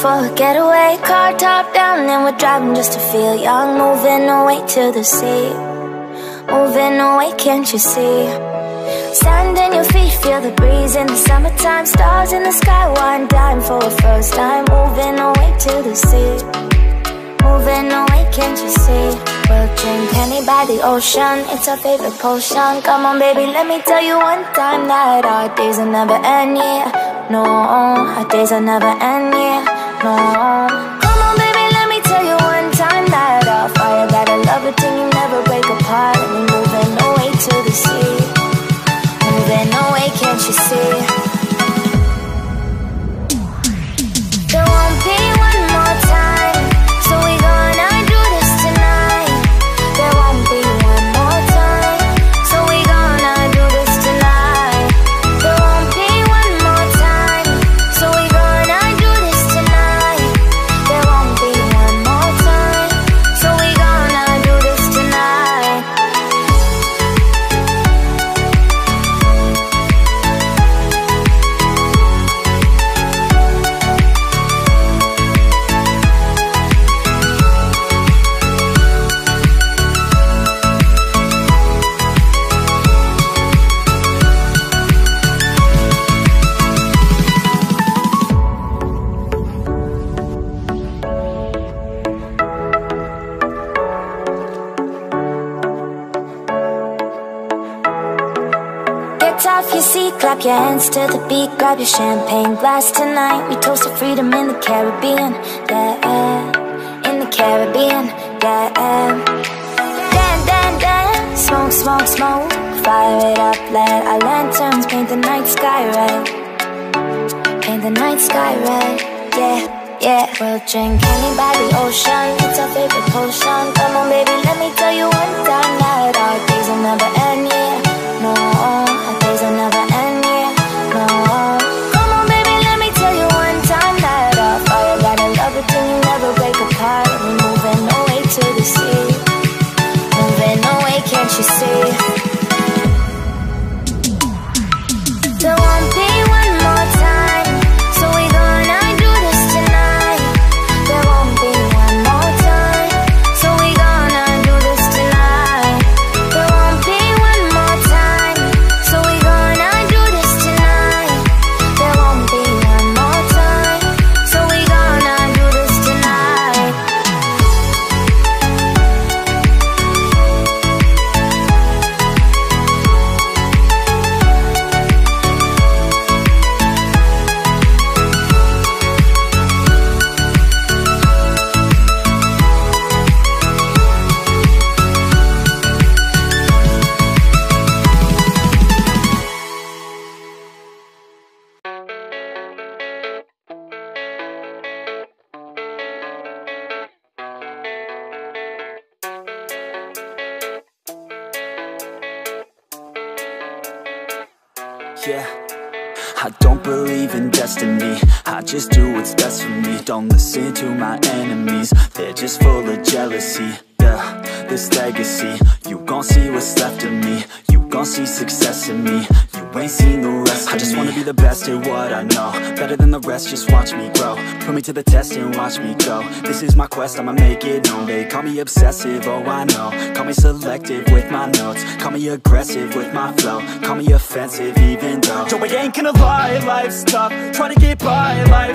for a getaway. Car top down and we're driving just to feel young. Moving away to the sea, moving away, can't you see? Stand on your feet, feel the breeze in the summertime. Stars in the sky, one dime for a first time. Moving away to the sea, moving away, can't you see? We'll drink honey by the ocean, it's our favorite potion. Come on baby, let me tell you one time that our days will never end, yeah. No, our days will never end, yeah. No. Come on baby, let me tell you one time that our fire got a love it till you never break apart. And we're moving away to the sea, moving away, can't you see? There won't be one more time, so we gonna do this tonight. There won't be one more time, so we gonna do this tonight. There won't be one more time, so we gonna do this tonight. There won't be one more time, so we gonna do this tonight. Get off your seat, clap your hands to the beat. Grab your champagne glass tonight. We toast to freedom in the Caribbean, yeah. In the Caribbean, yeah. Dance, dance, dance, smoke, smoke, smoke. Fire it up, let our lanterns paint the night sky red. Paint the night sky red, yeah, yeah. We'll drink honey by the ocean, it's our favorite potion. Come on baby, let me tell you one time that our days will never end, yeah. No, our days will never end, yeah. No. Come on baby, let me tell you one time that our fire got a love it till you never break apart. We're moving away to the sea, moving away, can't you see? There won't be one more time, so we gonna do this tonight. There won't be one more time, so we gonna do this tonight. There won't be one more time, so we gonna do this tonight. There won't be one more time, so we gonna do this tonight. Yeah, I don't believe in destiny, I just do what's best for me. Don't listen to my enemies, they're just full of jealousy. Yeah, this legacy, you gon' see what's left of me. You gon' see success in me, you ain't seen the rest of me. I just wanna be the best at what I know, better than the rest, just watch me grow. Put me to the test and watch me go. This is my quest, I'ma make it known. They call me obsessive, oh I know. Call me selective with my notes, call me aggressive with my flow. Call me offensive even though Joe, I ain't gonna lie, life's tough, try to get by, life